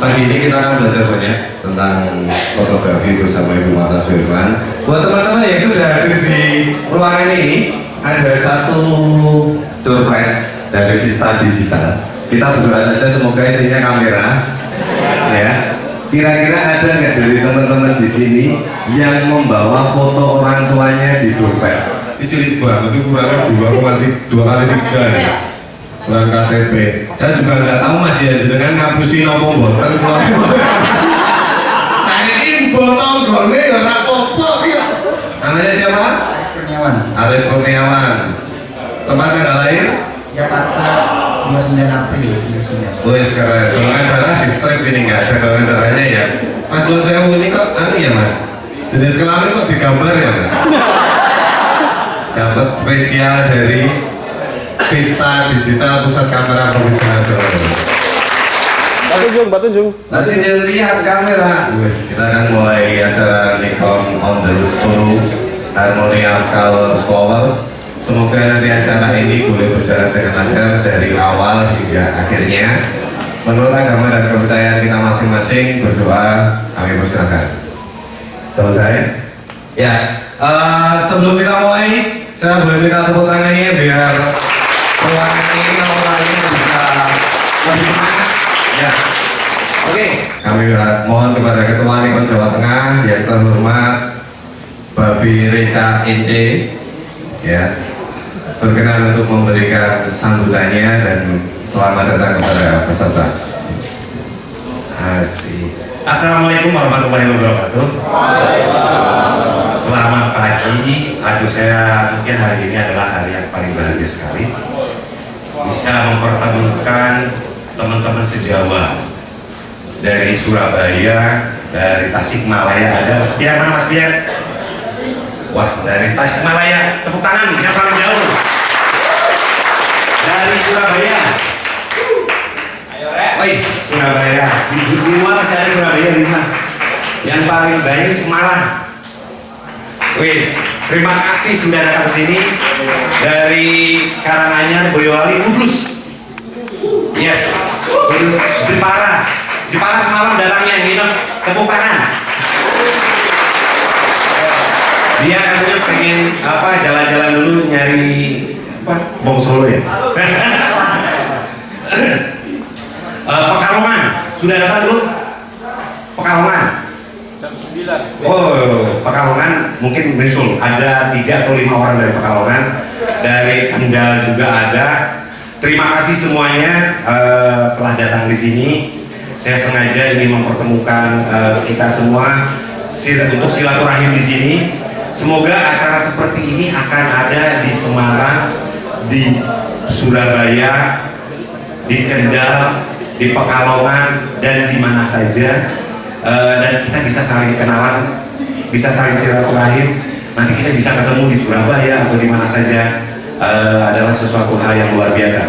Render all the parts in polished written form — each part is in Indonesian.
Pagi ini kita akan belajar banyak tentang fotografi bersama Ibu Marta Suirman. Buat teman-teman yang sudah hadir di ruangan ini, ada satu door prize dari Vista Digital. Kita berdoa saja semoga isinya kamera, ya. Kira-kira ada nggak dari teman-teman di sini yang membawa foto orang tuanya di dompet? Ini cilik banget, itu kurangnya 2x3 ya. Kurang KTP. Saya juga nggak tahu Mas ya, dengan ngapusin apa boten. Tangin botol gone ora apa-apa ya. Namanya siapa? Kurniawan. Arif Kurniawan. Tempat tanggal lahir? Jakarta 29 April 1999. Wih sekarang golongan darah di strip ini nggak ada golongan darahnya ya. Mas Lun saya ini kok anu ya Mas? Jenis kelamin kok digambar ya Mas? Dapat spesial dari Vista Digital Pusat Kamera Profesional Surabaya. Batu Jung. Nanti dia lihat kamera. Kita akan mulai acara Nikon on the Road Solo Harmony of Color Flowers. Semoga nanti acara ini boleh berjalan dengan lancar dari awal hingga akhirnya. Menurut agama dan kepercayaan kita masing-masing, berdoa kami persilakan. Selesai? Ya. Sebelum kita mulai, saya boleh minta tepuk tangannya biar ruangan ini orangnya bisa lebih semangat. Ya. Oke. Kami mohon kepada Ketua Nikon Jawa Tengah yang terhormat Babi Reca Ince, ya, berkenan untuk memberikan sambutannya dan selamat datang kepada peserta. Asik. Assalamualaikum warahmatullahi wabarakatuh. Selamat pagi. Aduh, saya mungkin hari ini adalah hari yang paling bahagia sekali bisa mempertemukan teman-teman sejawa dari Surabaya, dari Tasikmalaya. Ada Mas Pian, mana Mas Pian? Wah, dari Tasikmalaya, tepuk tangan yang paling jauh. Dari Surabaya. Wais, Surabaya. Di luar masih ada Surabaya 5. Yang paling baik Semarang. Wis, terima kasih sudah datang ke sini dari Karanganyar, Boyolali, Kudus. Yes, Kudus, Jepara. Jepara semalam datangnya nginep, tepuk tangan. Dia katanya pengen apa, jalan-jalan dulu nyari apa, bom Solo ya. Pekalongan sudah datang dulu. Pekalongan jam 9. Oh, Pekalongan mungkin menyusul. Ada 3 atau 5 orang dari Pekalongan. Dari Kendal juga ada. Terima kasih semuanya telah datang di sini. Saya sengaja ingin mempertemukan kita semua untuk silaturahim di sini. Semoga acara seperti ini akan ada di Semarang, di Surabaya, di Kendal, di Pekalongan, dan di mana saja. Dan kita bisa saling kenalan, bisa saling silaturahim. Nanti kita bisa ketemu di Surabaya atau di mana saja. Adalah sesuatu hal yang luar biasa.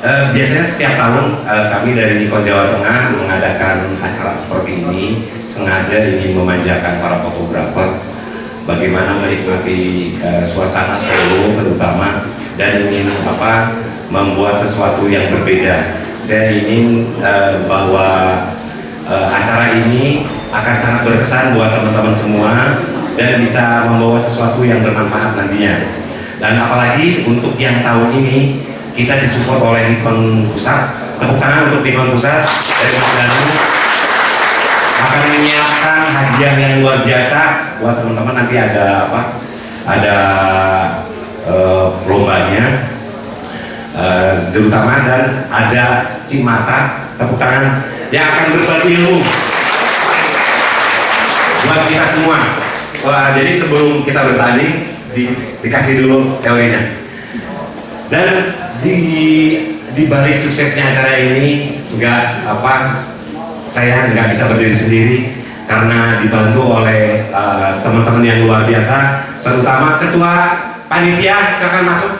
Biasanya setiap tahun kami dari Nikon Jawa Tengah mengadakan acara seperti ini, sengaja ingin memanjakan para fotografer bagaimana menikmati suasana Solo terutama, dan ingin membuat sesuatu yang berbeda. Saya ingin bahwa acara ini akan sangat berkesan buat teman-teman semua dan bisa membawa sesuatu yang bermanfaat nantinya. Dan apalagi untuk yang tahun ini kita disupport oleh Nikon Pusat. Tepuk tangan untuk Nikon Pusat dari Mas Danu akan menyiapkan hadiah yang luar biasa buat teman-teman. Nanti ada apa? Ada lombanya, juru taman, dan ada Cimata. Tepuk tangan yang akan berbagi ilmu buat kita semua. Wah, jadi sebelum kita bertanding dikasih dulu teorinya. Dan di balik suksesnya acara ini saya nggak bisa berdiri sendiri karena dibantu oleh teman-teman yang luar biasa, terutama ketua panitia. Silakan masuk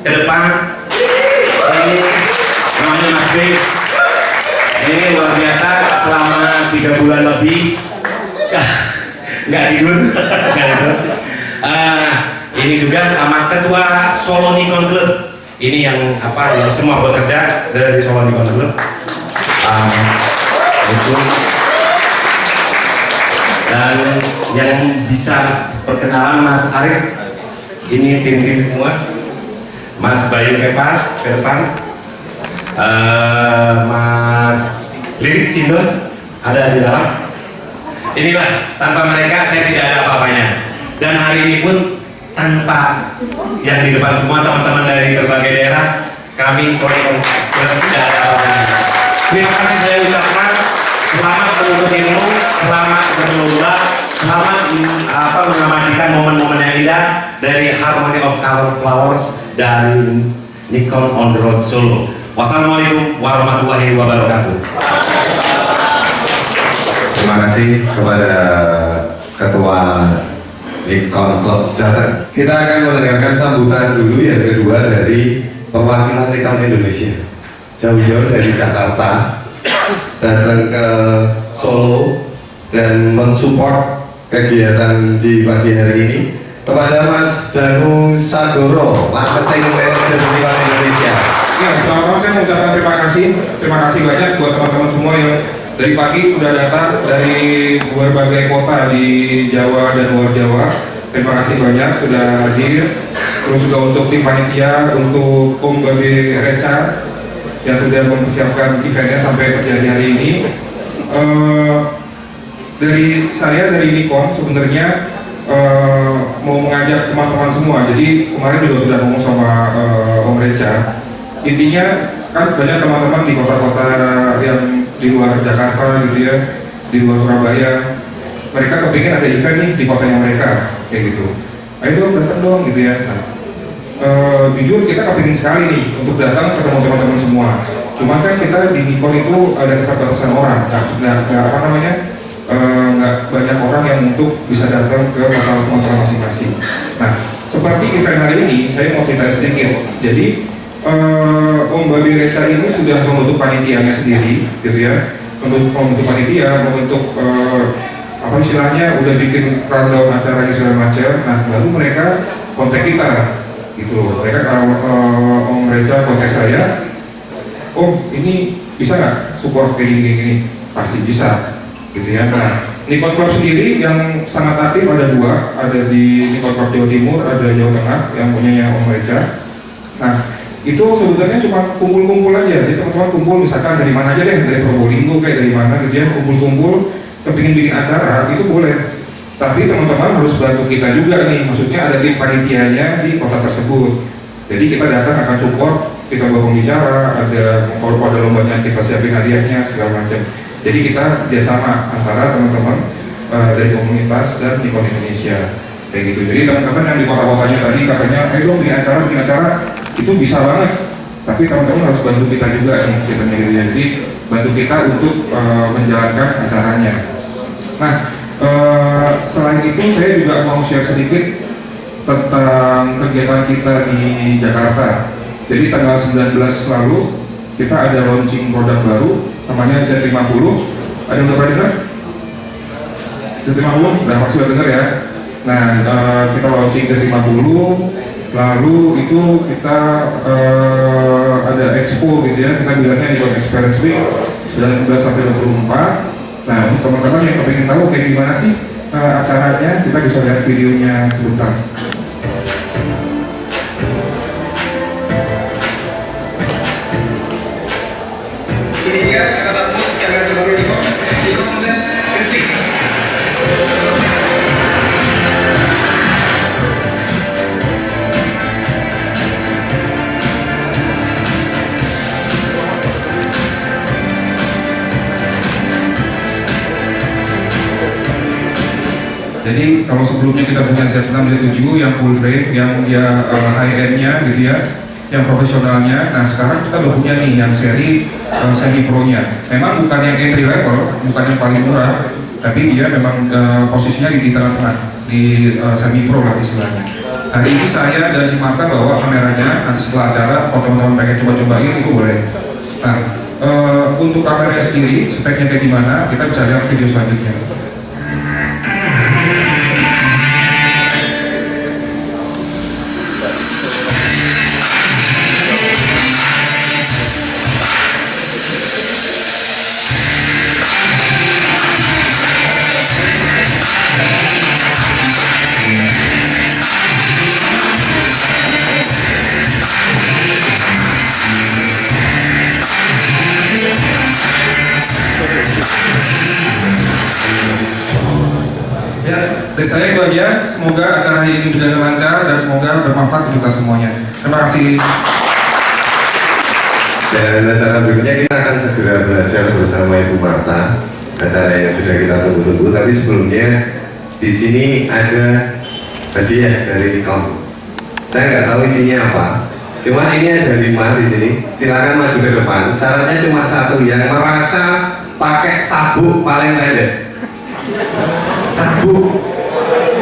ke depan. Ini namanya Mas B. Ini luar biasa, selama 3 bulan lebih nggak tidur. Ini juga sama ketua Solo Nikon Club. Ini yang apa? Yang semua bekerja dari Solo Nikon Group. Itu. Dan yang bisa perkenalan Mas Arif, ini tim-tim semua. Mas Bayu Kepas ke depan. Mas Lirik Sindon ada di dalam. Inilah, tanpa mereka saya tidak ada apa-apanya. Dan hari ini pun tanpa yang di depan semua teman-teman dari berbagai daerah, kami sore tidak ada apa-apanya. Terima kasih saya ucapkan, selamat menuntut ilmu, selamat berlomba, selamat mengamankan momen-momen yang indah dari Harmony of Color Flowers dari Nikon on the Road Solo. Wassalamualaikum warahmatullahi wabarakatuh. Terima kasih kepada Ketua Nikon Club Jateng. Kita akan mendengarkan sambutan dulu yang kedua dari perwakilan Nikon Indonesia. Jauh-jauh dari Jakarta datang ke Solo dan mensupport kegiatan di pagi hari ini. Kepada Mas Danu Sadoro, Marketing Manager Nikon Indonesia. Ya, pertama saya mengucapkan terima kasih banyak buat teman-teman semua yang dari pagi sudah datang dari berbagai kota di Jawa dan luar Jawa. Terima kasih banyak sudah hadir. Terus juga untuk tim panitia, untuk Om Babe Reca yang sudah mempersiapkan eventnya sampai terjadi hari ini. Dari saya dari Nikon sebenarnya mau mengajak teman-teman semua. Jadi kemarin juga sudah ngomong sama Om Reca. Intinya kan banyak teman-teman di kota-kota yang di luar Jakarta gitu ya, di luar Surabaya, mereka kepingin ada event nih di kotanya mereka, kayak gitu. Ayo dong, datang dong gitu ya. Nah, jujur kita kepingin sekali nih untuk datang ketemu teman-teman semua. Cuman kan kita di Nikon itu ada keterbatasan orang, nggak banyak orang yang untuk bisa datang ke kota teman-teman masing-masing. Nah, seperti event hari ini, saya mau cerita sedikit. Jadi Om Babi Reca ini sudah membentuk panitianya sendiri, gitu ya. Membentuk panitia, membentuk apa istilahnya, udah bikin rundown acaranya segala macam. Nah, baru mereka kontak kita, gitu. Mereka Om Reca kontak saya, Om ini bisa nggak support kayak gini? Pasti bisa, gitu ya. Nah, Nikon Club sendiri yang sangat aktif ada dua, ada di Nikon Club Jawa Timur, ada Jawa Tengah yang punyanya Om Reca. Nah, itu sebetulnya cuma kumpul-kumpul aja, jadi teman-teman kumpul misalkan dari mana aja deh, dari Probolinggo kayak dari mana gitu ya, kumpul-kumpul kepingin bikin acara itu boleh, tapi teman-teman harus bantu kita juga nih, maksudnya ada tim panitianya di kota tersebut. Jadi kita datang akan support, kita bawa pembicara, kalau ada lombanya kita siapin hadiahnya segala macam. Jadi kita kerjasama antara teman-teman dari komunitas dan Nikon Indonesia kayak gitu. Jadi teman-teman yang di kota-kotanya tadi katanya, ayo dong bikin acara, itu bisa banget, tapi teman-teman harus bantu kita juga nih, ceritanya gitu ya. Jadi bantu kita untuk menjalankan acaranya. Nah, selain itu saya juga mau share sedikit tentang kegiatan kita di Jakarta. Jadi tanggal 19 lalu kita ada launching produk baru, namanya Z50. Ada yang udah pernah dengar? Z50? Udah pasti udah dengar ya. Nah, kita launching Z50. Lalu itu kita ada expo gitu ya, kita bilangnya Nikon Experience Week 19 sampai 24. Nah, untuk teman-teman yang pengen tahu kayak gimana sih acaranya, kita bisa lihat videonya sebentar. Ini dia kita sambut kamera terbaru Nikon Z50. Jadi kalau sebelumnya kita punya Z6-7 yang full frame, yang dia high end-nya gitu ya, yang profesionalnya. Nah sekarang kita udah punya nih yang seri semi pro-nya. Memang bukan yang entry level, bukan yang paling murah, tapi dia memang posisinya di tengah-tengah, di semi pro lah istilahnya. Hari ini saya dan si Marta bawa kameranya, nanti setelah acara kalau teman-teman pengen coba-cobain itu boleh. Nah untuk kameranya sendiri, speknya kayak gimana, kita bisa lihat video selanjutnya. semoga acara ini berjalan lancar dan semoga bermanfaat untuk kita semuanya. Terima kasih. Dan acara berikutnya kita akan segera belajar bersama Ibu Marta, acara yang sudah kita tunggu-tunggu. Tapi sebelumnya di sini ada hadiah dari Nikon. Saya nggak tahu isinya apa. Cuma ini ada 5 di sini. Silakan maju ke depan. Syaratnya cuma satu, yang merasa pakai sabuk paling pendek. Sabuk.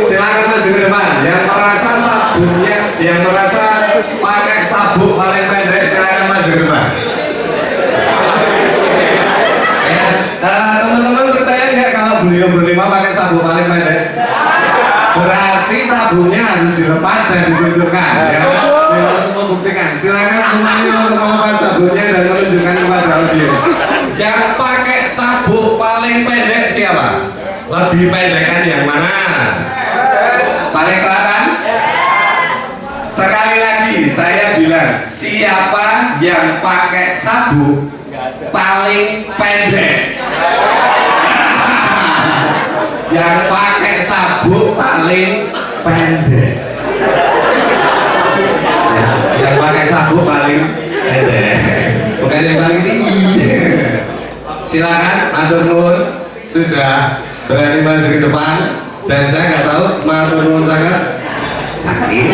Silakan maju ke depan. Yang merasa sabuknya, yang merasa pakai sabuk paling pendek, silakan maju ke depan. Ya, teman-teman percaya nggak kalau beliau berlima pakai sabuk paling pendek? Berarti sabuknya harus dilepas dan ditunjukkan. Ya, untuk membuktikan. Silakan semuanya untuk melepas sabuknya dan menunjukkan kepada audiens. Yang pakai sabuk paling pendek siapa? Lebih pendekan yang mana? Paling selatan? Sekali lagi saya bilang, siapa yang pakai sabuk paling pendek? Yang pakai sabuk paling pendek. Yang pakai sabuk paling pendek, bukan yang paling tinggi. Silakan, matur nuwun, sudah berani maju ke depan. Dan saya nggak tahu, matur nuwun sangat sakit.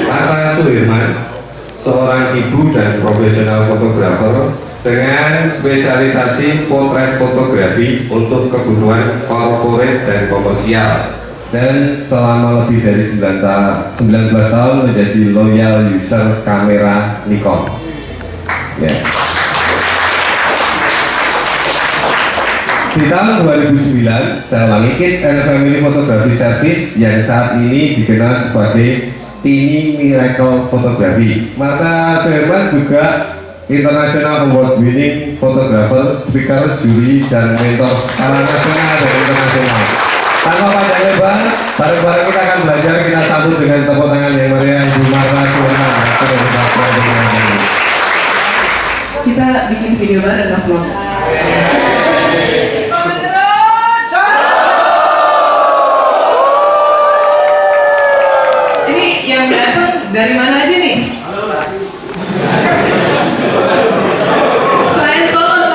Marta Suherman, seorang ibu dan profesional fotografer dengan spesialisasi potret fotografi untuk kebutuhan korporat dan komersial, dan selama lebih dari 19 tahun menjadi loyal user kamera Nikon. Ya. Di tahun 2009, saya ulangi, Kids and Family Photography Service yang saat ini dikenal sebagai Tini Miracle Photography. Marta Suherman juga International Award Winning Photographer, Speaker, Juri, dan Mentor skala nasional dan internasional. Tanpa panjang lebar, bareng-bareng kita akan belajar. Kita sambut dengan tepuk tangan yang meriah Ibu Marta Suherman. Kita bikin video bareng nggak vlog? Ini yang datang dari mana aja nih? Selain Solo.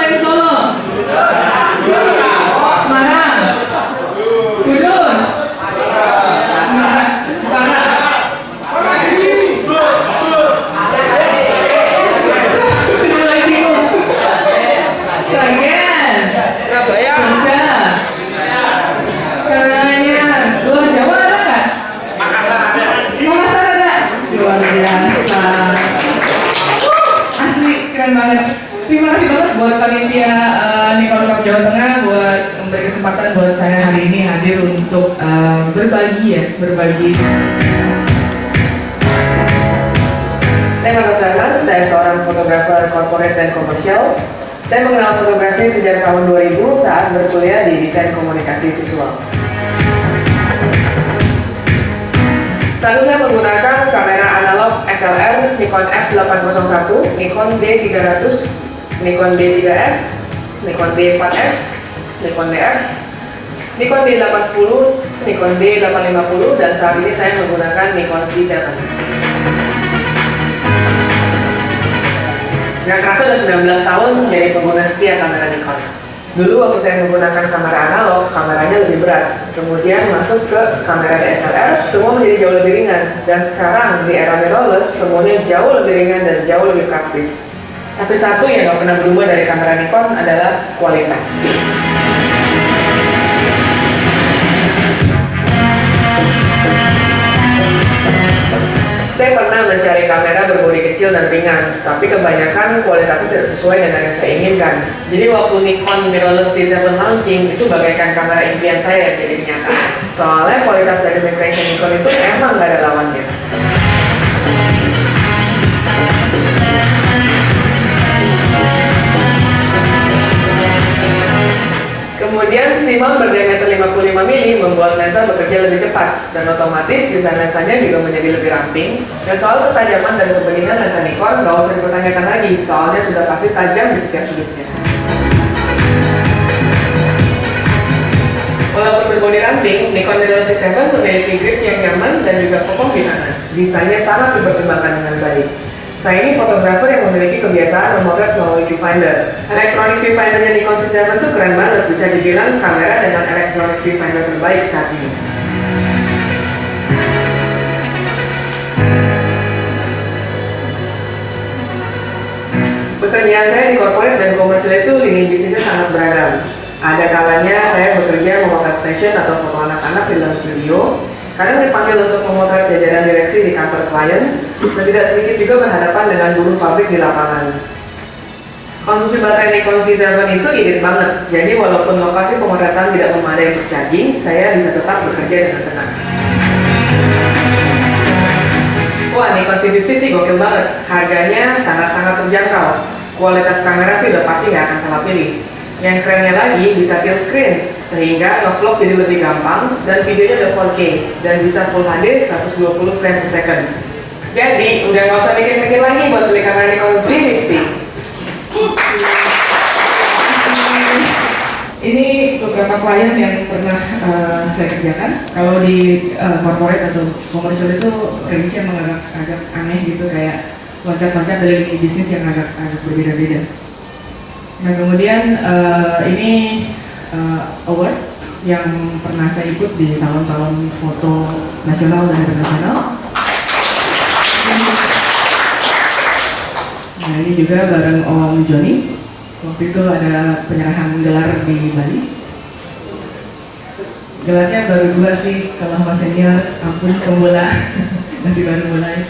Semarang, Kudus, terima kasih banget buat panitia Nikon Cup Jawa Tengah buat memberi kesempatan buat saya hari ini hadir untuk berbagi. Saya Marta Suherman, saya seorang fotografer korporat dan komersial. Saya mengenal fotografi sejak tahun 2000 saat berkuliah di desain komunikasi visual. Saat itu saya menggunakan kamera analog XLR, Nikon F801, Nikon D300, Nikon D3S, Nikon D4S, Nikon DF, Nikon D810, Nikon D850, dan saat ini saya menggunakan Nikon D7. Nggak kerasa udah 19 tahun menjadi pengguna setia kamera Nikon. Dulu waktu saya menggunakan kamera analog, kameranya lebih berat. Kemudian masuk ke kamera DSLR, semua menjadi jauh lebih ringan. Dan sekarang di era mirrorless, semuanya jauh lebih ringan dan jauh lebih praktis. Tapi satu yang nggak pernah berubah dari kamera Nikon adalah kualitas. Saya pernah mencari kamera berbodi kecil dan ringan, tapi kebanyakan kualitasnya tidak sesuai dengan yang saya inginkan. Jadi waktu Nikon mirrorless D7 launching, itu bagaikan kamera impian saya yang jadi kenyataan. Soalnya kualitas dari micro Nikon itu emang nggak ada lawannya. Kemudian simbol berdiameter 55 mm membuat lensa bekerja lebih cepat, dan otomatis desain lensanya juga menjadi lebih ramping. Dan soal ketajaman dan kebeningan lensa Nikon nggak usah dipertanyakan lagi, soalnya sudah pasti tajam di setiap sudutnya. Walaupun berbodi ramping, Nikon D667 memiliki grip yang nyaman dan juga kokoh di tangan. Desainnya sangat dipertimbangkan dengan baik. Saya ini fotografer yang memiliki kebiasaan memotret melalui viewfinder. Electronic viewfindernya Nikon D667 itu keren banget, bisa dibilang kamera dengan electronic viewfinder terbaik saat ini. Pekerjaan saya di corporate dan komersial itu lini bisnisnya sangat beragam. Ada kalanya saya bekerja memotret fashion atau foto anak-anak di dalam studio. Kadang dipanggil untuk memotret jajaran direksi di kantor klien, dan tidak sedikit juga berhadapan dengan buruh pabrik di lapangan. Konsumsi baterai Nikon Z7 itu irit banget, jadi walaupun lokasi pemotretan tidak memadai untuk charging, saya bisa tetap bekerja dengan tenang. Wah, Nikon C50 sih gokil banget, harganya sangat-sangat terjangkau. Kualitas kamera sih udah pasti nggak akan salah pilih. Yang kerennya lagi bisa tilt screen, sehingga ngevlog jadi lebih gampang dan videonya udah 4K dan bisa Full HD 120 frames per second. Jadi udah nggak usah mikir-mikir lagi buat beli kamera Nikon Z50. Ini beberapa klien yang pernah saya kerjakan. Kalau di corporate atau komersial itu range emang agak aneh gitu, kayak loncat-loncat dari lini bisnis yang agak berbeda-beda. Nah kemudian ini award yang pernah saya ikut di salon-salon foto nasional dan internasional. Nah ini juga bareng Om Joni. Waktu itu ada penyerahan gelar di Bali. Gelarnya baru 2 sih, kalau Mas Senior, ampun pemula, masih baru mulai.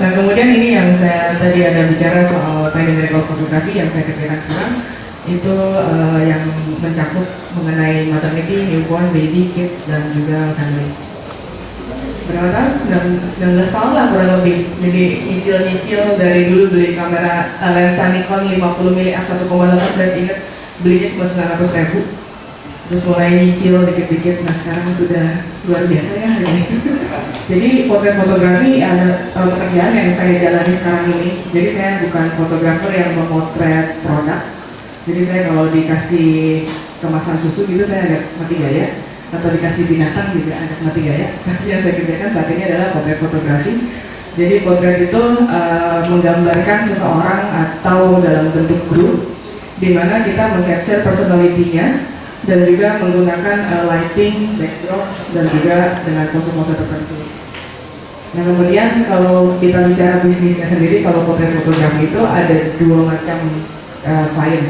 Nah kemudian ini yang saya tadi ada bicara soal tiny miracles fotografi yang saya kerjakan sekarang, itu yang mencakup mengenai maternity, newborn, baby, kids, dan juga family. Berapa tahun? 19 tahun lah kurang lebih. Jadi nyicil dari dulu beli kamera lensa Nikon 50mm f1.8, saya ingat belinya cuma 900.000. Terus mulai nyicil dikit-dikit, nah sekarang sudah luar biasa ya harganya. Jadi potret fotografi ada pekerjaan yang saya jalani sekarang ini. Jadi saya bukan fotografer yang memotret produk. Jadi saya kalau dikasih kemasan susu gitu saya agak mati gaya, atau dikasih binatang juga agak mati gaya. Tapi yang saya kerjakan saat ini adalah potret fotografi. Jadi potret itu menggambarkan seseorang atau dalam bentuk grup, di mana kita meng-capture personality-nya dan juga menggunakan lighting, backdrops, dan juga dengan pose-pose tertentu. Nah kemudian kalau kita bicara bisnisnya sendiri, kalau potret fotografi itu ada 2 macam klien.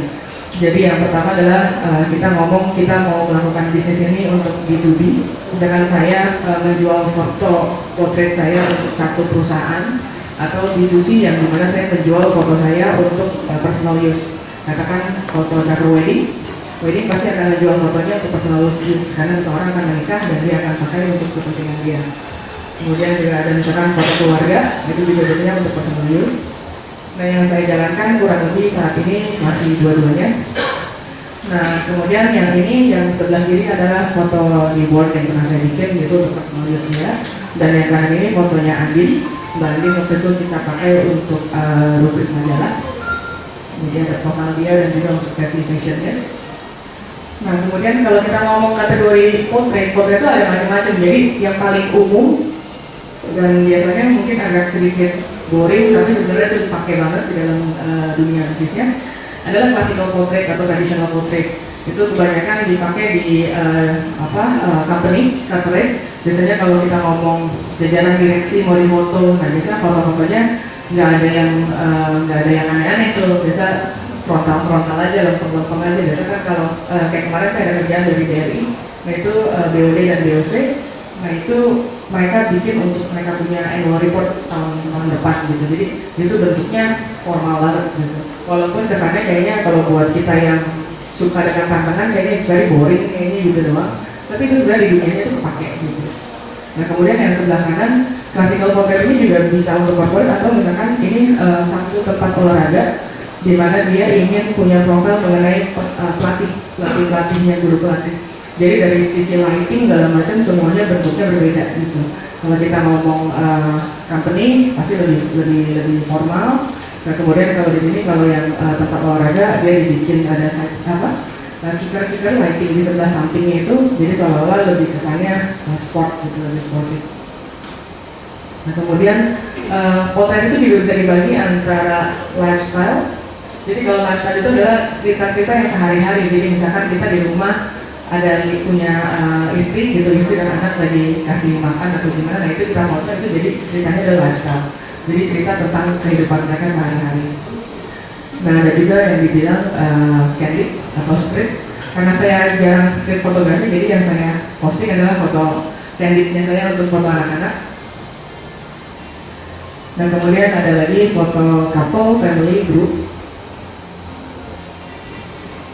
Jadi yang pertama adalah kita ngomong kita mau melakukan bisnis ini untuk B2B. Misalkan saya menjual foto potret saya untuk satu perusahaan, atau B2C yang dimana saya menjual foto saya untuk personal use. Katakan foto dari wedding pasti akan menjual fotonya untuk personal use karena seseorang akan menikah dan dia akan pakai untuk kepentingan dia. Kemudian juga ada misalkan foto keluarga, itu juga biasanya untuk personal use. Nah yang saya jalankan kurang lebih saat ini masih dua-duanya. Nah kemudian yang ini yang sebelah kiri adalah foto newborn yang pernah saya bikin, itu untuk personal use dia. Dan yang kanan ini fotonya Andin. Mbak Andin waktu itu kita pakai untuk rubrik majalah. Jadi ada profil dia dan juga untuk sesi fashionnya. Nah kemudian kalau kita ngomong kategori potret itu ada macam-macam. Jadi yang paling umum dan biasanya mungkin agak sedikit boring, tapi sebenarnya itu dipakai banget di dalam dunia bisnisnya adalah classical portrait atau traditional portrait. Itu kebanyakan dipakai di company, corporate. Biasanya kalau kita ngomong jajaran direksi mau difoto, nah biasa foto-fotonya nggak ada yang aneh-aneh tuh. Biasa frontal aja, lempeng-lempeng aja. Biasa kan kalau kayak kemarin saya ada kerjaan dari BRI, nah itu BOD dan BOC. Nah itu mereka bikin untuk mereka punya annual report tahun depan gitu. Jadi itu bentuknya formal banget gitu. Walaupun kesannya kayaknya kalau buat kita yang suka dengan tantangan kayaknya it's very boring kayaknya gitu doang. Tapi itu sebenarnya di dunianya itu kepake gitu. Nah kemudian yang sebelah kanan classical portrait ini juga bisa untuk corporate atau misalkan ini satu tempat olahraga di mana dia ingin punya profil mengenai pelatihnya, guru pelatih. Jadi dari sisi lighting segala macam semuanya bentuknya berbeda gitu. Kalau kita ngomong company pasti lebih formal. Nah kemudian kalau di sini kalau yang tempat olahraga dia dibikin ada kicker lighting di sebelah sampingnya itu, jadi seolah-olah lebih kesannya sport gitu, lebih sportif. Nah kemudian potret itu juga bisa dibagi antara lifestyle. Jadi kalau lifestyle itu adalah cerita-cerita yang sehari-hari. Jadi misalkan kita di rumah ada punya istri gitu, istri dan anak lagi kasih makan atau gimana, nah itu kita foto, itu jadi ceritanya adalah lifestyle. Jadi cerita tentang kehidupan mereka sehari-hari. Nah ada juga yang dibilang candid atau street. Karena saya jarang street fotografi, jadi yang saya posting adalah foto candidnya saya untuk foto anak-anak. Dan kemudian ada lagi foto couple, family, group.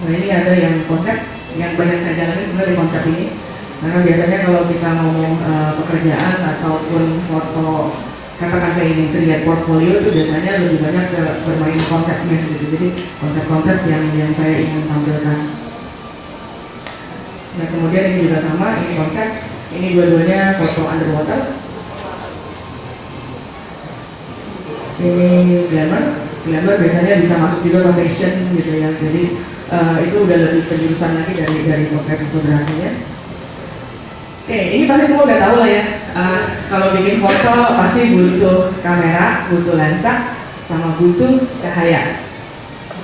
Nah ini ada yang konsep yang banyak saya jalani sebenarnya di konsep ini, karena biasanya kalau kita ngomong pekerjaan ataupun foto, katakan saya ingin create portfolio, itu biasanya lebih banyak ke bermain konsepnya gitu. Jadi konsep-konsep yang saya ingin tampilkan. Nah kemudian ini juga sama, ini konsep, ini dua-duanya foto underwater. Ini glamour biasanya bisa masuk juga ke fashion gitu ya. Jadi itu udah lebih penjurusan lagi dari potret fotografinya. Oke, ini pasti semua udah tahu lah ya. Kalau bikin foto pasti butuh kamera, butuh lensa, sama butuh cahaya.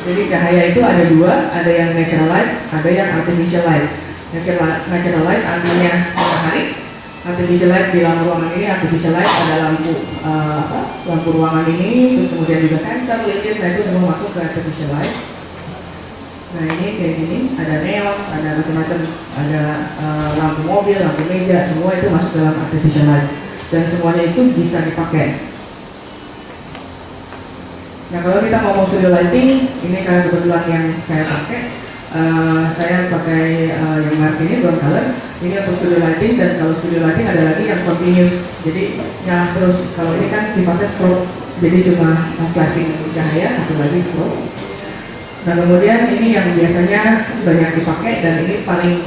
Jadi cahaya itu ada dua, ada yang natural light, ada yang artificial light. Natural light artinya matahari. Artificial light di dalam ruangan ini, artificial light ada lampu ruangan ini, terus kemudian juga sensor, lilin, nah itu semua masuk ke artificial light. Nah ini kayak gini, ada neon, ada macam-macam, ada lampu mobil, lampu meja, semua itu masuk dalam artificial light. Dan semuanya itu bisa dipakai. Nah kalau kita ngomong studio lighting, ini karena kebetulan yang saya pakai, yang merek ini brown color. Ini untuk studio lighting, dan kalau studio lighting ada lagi yang continuous, jadi nyala terus. Kalau ini kan sifatnya strobe, jadi cuma flashing cahaya, satu lagi strobe. Nah kemudian ini yang biasanya banyak dipakai, dan ini paling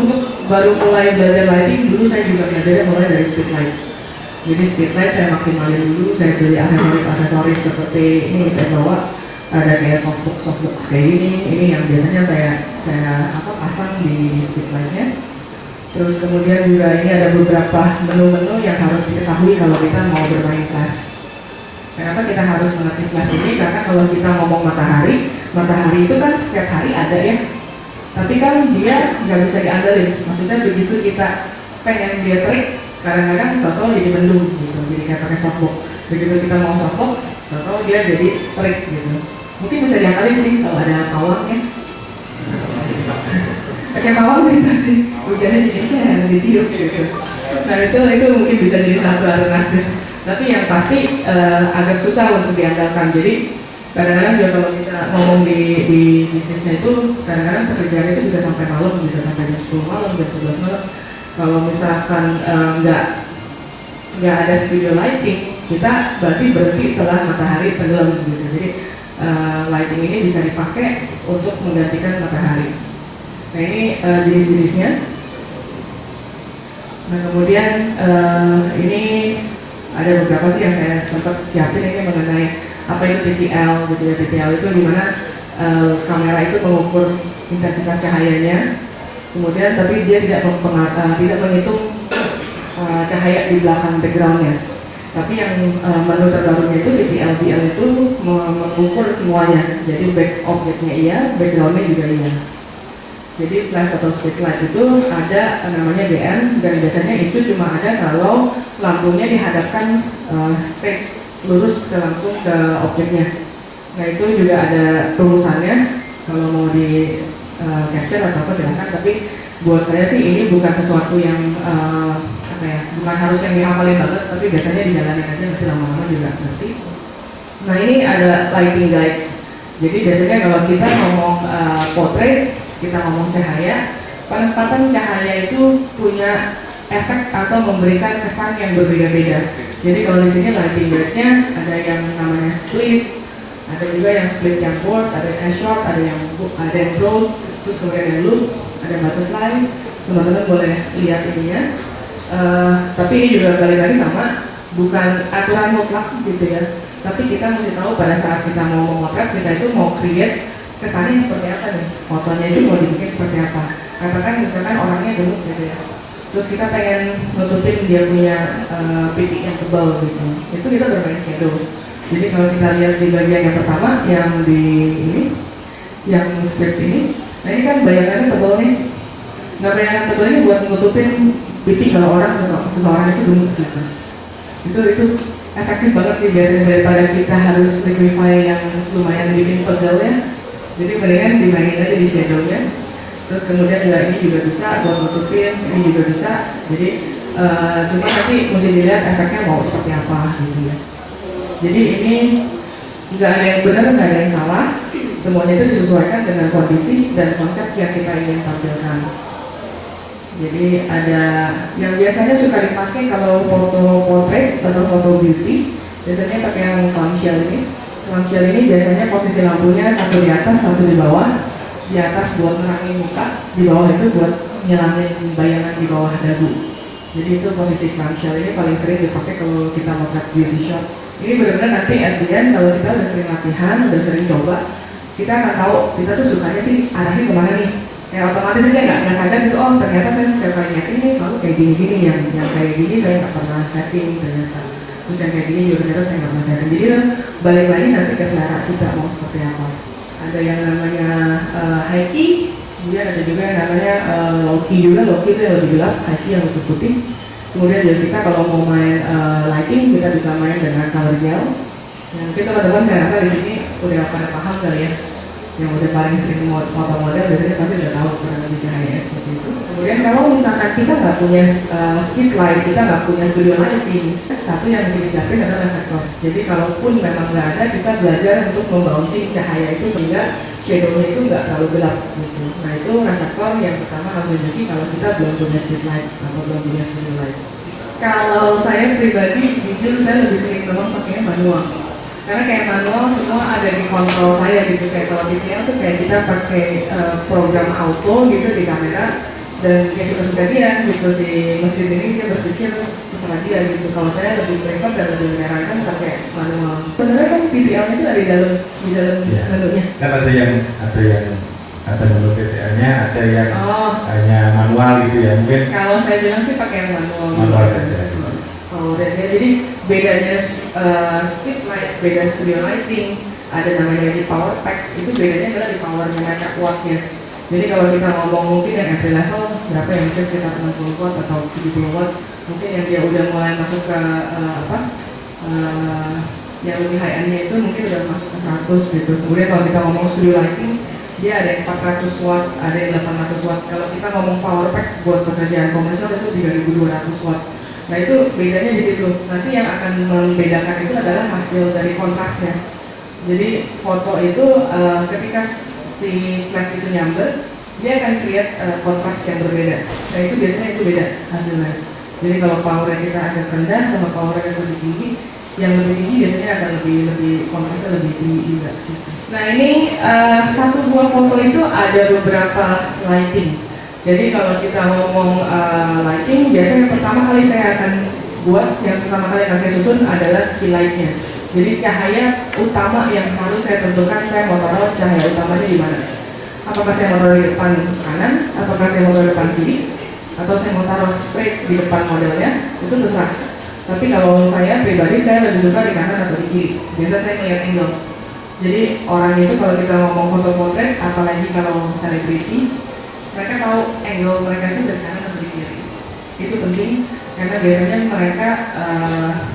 untuk baru mulai belajar lighting, dulu saya juga belajarnya mulai dari street light. Jadi street light saya maksimalin dulu, saya beli aksesoris seperti ini, saya bawa ada kayak softbox kayak ini yang biasanya saya pasang di street lightnya. Terus kemudian juga ini ada beberapa menu-menu yang harus diketahui kalau kita mau bermain flash. Kenapa kita harus mengerti flash ini? Karena kalau kita ngomong matahari itu kan setiap hari ada ya. Tapi kan dia nggak bisa diandelin. Maksudnya begitu kita pengen dia terik, kadang-kadang tau jadi mendung gitu. Jadi kayak pakai softbox. Begitu kita mau softbox, tau dia jadi terik gitu. Mungkin bisa diandelin sih kalau ada pawangnya. Pakai pawang bisa sih. Hujannya bisa ditiup gitu. Nah itu mungkin bisa jadi satu alternatif. Tapi yang pasti agak susah untuk diandalkan. Jadi kadang-kadang juga kalau kita ngomong di bisnisnya itu, kadang-kadang pekerjaan itu bisa sampai malam, bisa sampai jam 10 malam, jam 11 malam. Kalau misalkan nggak ada studio lighting, kita berarti berhenti setelah matahari tenggelam gitu. Jadi lighting ini bisa dipakai untuk menggantikan matahari. Nah ini jenis-jenisnya. Nah kemudian ini ada beberapa sih yang saya sempat siapin ini mengenai apa itu TTL gitu ya. TTL itu dimana kamera itu mengukur intensitas cahayanya, kemudian tapi dia tidak menghitung cahaya di belakang backgroundnya. Tapi yang menu terbarunya itu TTL itu mengukur semuanya. Jadi back objeknya iya, backgroundnya juga iya. Jadi flash atau street light itu ada namanya DN, dan biasanya itu cuma ada kalau lampunya dihadapkan straight lurus langsung ke objeknya. Nah itu juga ada rumusannya, kalau mau di capture atau apa silahkan. Tapi buat saya sih ini bukan sesuatu yang bukan harus yang dihafalin banget, tapi biasanya dijalanin aja, nanti lama-lama juga ngerti. Nah ini ada lighting guide. Jadi biasanya kalau kita ngomong portrait, kita ngomong cahaya, penempatan cahaya itu punya efek atau memberikan kesan yang berbeda-beda. Jadi kalau di sini lighting guide-nya ada yang namanya split, ada juga yang split yang broad, ada yang short, ada yang broad, terus kemudian yang loop, ada butterfly. Teman-teman boleh lihat ininya. Tapi ini juga balik lagi sama, bukan aturan mutlak gitu ya. Tapi kita mesti tahu pada saat kita mau memotret, kita itu mau create kesannya seperti apa nih, fotonya itu mau dibikin seperti apa. Katakan misalkan orangnya gemuk gitu ya, terus kita pengen nutupin dia punya pipi yang tebal gitu, itu kita bermain shadow. Jadi kalau kita lihat di bagian yang pertama, yang di ini, yang script ini, nah ini kan bayangannya tebal nih. Nah bayangan tebal ini buat nutupin pipi kalau orang seseorang itu gemuk gitu. Itu efektif banget sih biasanya daripada kita harus liquify yang lumayan bikin pegel ya. Jadi mendingan dimainin aja di shadownya. Terus kemudian juga ini juga bisa buat nutupin, ini juga bisa. Jadi cuma nanti mesti dilihat efeknya mau seperti apa gitu ya. Jadi ini nggak ada yang benar, nggak ada yang salah. Semuanya itu disesuaikan dengan kondisi dan konsep yang kita ingin tampilkan. Jadi ada yang biasanya suka dipakai kalau foto portrait atau foto beauty, biasanya pakai yang clamshell ini. Clamshell ini biasanya posisi lampunya satu di atas, satu di bawah. Di atas buat nerangin muka, di bawah itu buat ngilangin bayangan di bawah dagu. Jadi itu posisi clamshell ini paling sering dipakai kalau kita motret beauty shot. Ini benar-benar nanti at the end kalau kita udah sering latihan, udah sering coba, kita akan tahu kita tuh sukanya sih arahnya kemana nih. Ya otomatis aja nggak sadar gitu, oh ternyata saya kali ini selalu kayak gini-gini, yang kayak gini saya nggak pernah setting ternyata. Terus yang kayak gini juga ternyata saya nggak pernah setting. Jadi balik lagi nanti ke selera kita mau seperti apa. Ada yang namanya high key, kemudian ada juga yang namanya low key juga. Low key itu yang lebih gelap, high key yang lebih putih. Kemudian juga kita kalau mau main lighting, kita bisa main dengan color gel. Yang mungkin teman-teman saya rasa di sini udah pada paham kali ya. Yang udah paling sering foto model biasanya pasti udah tahu kurang lebih cahaya seperti itu. Kemudian kalau misalkan kita nggak punya speed light, kita nggak punya studio lighting, satu yang mesti disiapin adalah reflektor. Jadi kalaupun memang nggak ada, kita belajar untuk membouncing cahaya itu sehingga shadownya itu nggak terlalu gelap gitu. Nah itu reflektor yang pertama harus dimiliki kalau kita belum punya speed light atau belum punya studio light. Kalau saya pribadi, jujur saya lebih sering memang pakainya manual. Karena kayak manual semua ada di kontrol saya gitu, kayak kalau video tuh kayak kita pakai program auto gitu di kamera dan kayak suka-suka dia gitu, si mesin ini dia berpikir terserah dia gitu. Kalau saya lebih prefer dan lebih menyarankan pakai manual. Sebenarnya kan PTL itu ada di dalam menunya. Kan ada menu PTL-nya, ada yang hanya manual gitu ya mungkin. Kalau saya bilang sih pakai yang manual. Manual saja. Oh, jadi bedanya speed light, beda studio lighting, ada namanya di power pack, itu bedanya adalah di powernya mereka wattnya. Jadi kalau kita ngomong mungkin yang entry level berapa yang mungkin sekitar 60 watt atau 70 watt, mungkin yang dia udah mulai masuk ke yang lebih high end-nya itu mungkin udah masuk ke 100 gitu. Kemudian kalau kita ngomong studio lighting, dia ada yang 400 watt, ada yang 800 watt. Kalau kita ngomong power pack buat pekerjaan komersial itu 3200 watt. Nah itu bedanya di situ. Nanti yang akan membedakan itu adalah hasil dari kontrasnya. Jadi foto itu ketika si flash itu nyamber, dia akan create kontras yang berbeda. Nah itu biasanya itu beda hasilnya. Jadi kalau powernya kita agak rendah sama powernya yang lebih tinggi, yang lebih tinggi biasanya akan lebih kontrasnya lebih tinggi juga. Nah ini satu buah foto itu ada beberapa lighting. Jadi kalau kita ngomong lighting, biasanya pertama kali saya akan buat, yang pertama kali akan saya susun adalah key light-nya. Jadi cahaya utama yang harus saya tentukan, saya mau taruh cahaya utamanya di mana. Apakah saya mau taruh di depan kanan, apakah saya mau taruh di depan kiri, atau saya mau taruh straight di depan modelnya, itu terserah. Tapi kalau saya pribadi, saya lebih suka di kanan atau di kiri. Biasa saya melihat angle. Jadi orang itu kalau kita ngomong foto portrait, apalagi kalau selebriti, mereka tahu angle mereka itu dari kanan atau dari kiri. Itu penting karena biasanya mereka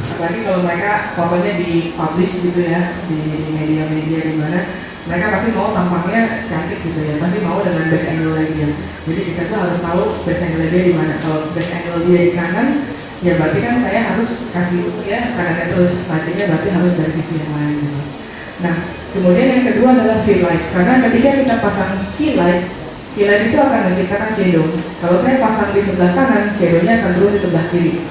apalagi kalau mereka fotonya di publish gitu ya, di media-media di mana, mereka pasti mau tampaknya cantik gitu ya, pasti mau dengan best angle dia. Jadi kita tuh harus tahu best angle dia di mana. Kalau best angle dia di kanan, ya berarti kan saya harus kasih ya kanannya terus, matinya berarti harus dari sisi yang lain gitu. Nah kemudian yang kedua adalah fill light, karena ketika kita pasang key light itu akan menciptakan shadow. Kalau saya pasang di sebelah kanan, shadownya akan turun di sebelah kiri.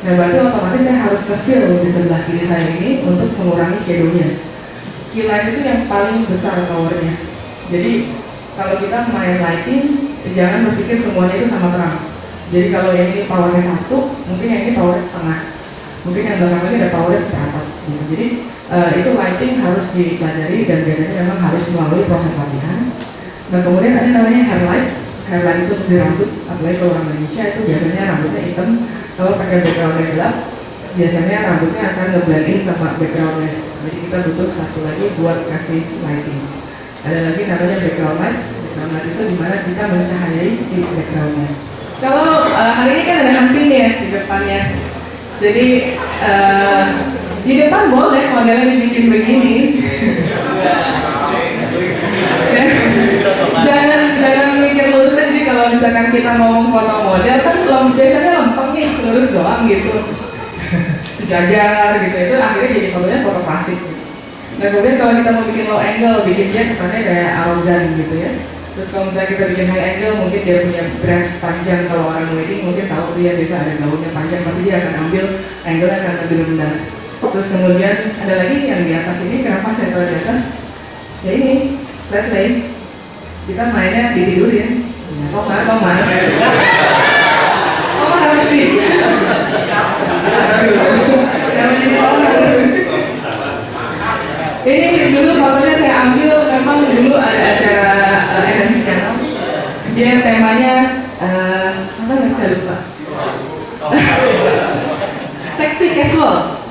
Nah berarti otomatis saya harus nge-fill di sebelah kiri saya ini untuk mengurangi shadownya. Key light itu yang paling besar powernya. Jadi kalau kita main lighting, jangan berpikir semuanya itu sama terang. Jadi kalau yang ini powernya 1, mungkin yang ini powernya setengah. Mungkin yang belakang lagi ada powernya seperempat gitu. Jadi itu lighting harus dipelajari dan biasanya memang harus melalui proses latihan. Nah kemudian ada namanya hairlight. Hairlight itu untuk di rambut, apalagi kalau orang Indonesia itu biasanya rambutnya hitam. Kalau pakai backgroundnya gelap, biasanya rambutnya akan ngeblend in sama backgroundnya. Jadi kita butuh satu lagi buat kasih lighting. Ada lagi namanya background light. Background light itu dimana kita mencahayai si backgroundnya. Kalau hari ini kan ada hunting ya di depannya. Jadi di depan boleh modelnya dibikin begini. jangan mikir lurus aja. Jadi kalau misalkan kita mau foto model kan biasanya lempeng nih lurus doang gitu. Sejajar gitu, itu akhirnya jadi fotonya foto klasik. Nah kemudian kalau kita mau bikin low angle, bikin dia kesannya kayak arogan gitu ya. Terus kalau misalnya kita bikin high angle, mungkin dia punya dress panjang. Kalau orang wedding mungkin tahu dia biasa ada gaunnya panjang, pasti dia akan ambil angle yang lebih rendah. Terus kemudian ada lagi yang di atas ini, kenapa saya taruh di atas? Ya ini, flat lay. Kita mainnya ditidurin. Kok mana? Oh mana sih? Ini dulu fotonya saya ambil, memang dulu ada acara MNC Channel. Dia temanya apa nggak saya lupa. Seksi casual.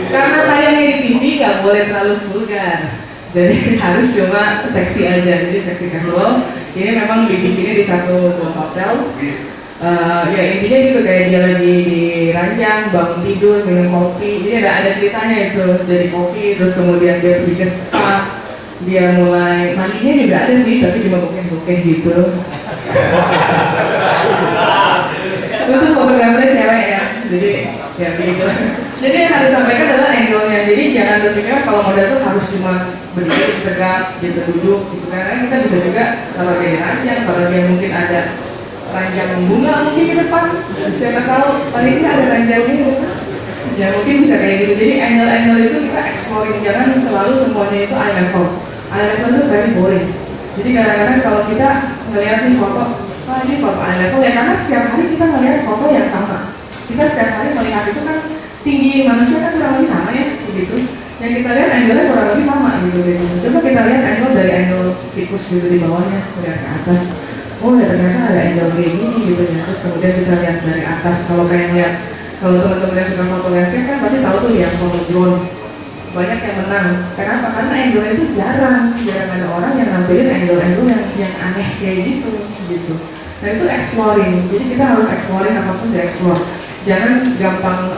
Karena tayangnya di TV nggak boleh terlalu vulgar, jadi harus cuma seksi aja. Jadi seksi casual. Ini memang dibikinnya di satu hotel. Ya intinya gitu, kayak dia lagi di ranjang, bangun tidur, minum kopi. Jadi ada ceritanya itu, dari kopi, terus kemudian dia pergi ke spa, dia mulai mandinya juga ada sih, tapi cuma bokeh-bokeh gitu. Itu fotografernya cewek ya, jadi ya begitu. Jadi yang harus disampaikan adalah angle-nya. Jadi jangan berpikir kalau model itu harus cuma berdiri tegak, gitu duduk, gitu. Karena kita bisa juga kalau dia di ranjang, kalau dia mungkin ada ranjang bunga mungkin di depan, siapa tahu panitia ada ranjang ini, ya mungkin bisa kayak gitu. Jadi angle-angle itu kita exploring, jangan selalu semuanya itu eye level. Eye level itu very boring. Jadi kadang-kadang kalau kita ngeliat nih foto, wah ini foto eye level ya, karena setiap hari kita ngeliat foto yang sama. Kita setiap hari melihat itu kan tinggi manusia kan kurang lebih sama ya, segitu. Yang kita lihat angle-nya kurang lebih sama gitu. Coba kita lihat angle dari angle tikus gitu di bawahnya, melihat ke atas. Oh ya ternyata ada angle kayak gini gitu ya. Terus kemudian kita lihat dari atas. Kalau kayak lihat, kalau teman-teman yang suka foto landscape kan pasti tahu tuh ya foto drone. Banyak yang menang. Kenapa? Karena angle itu jarang ada orang yang nampilin angle-angle yang aneh kayak gitu. Dan itu exploring. Jadi kita harus exploring apapun di explore. Jangan gampang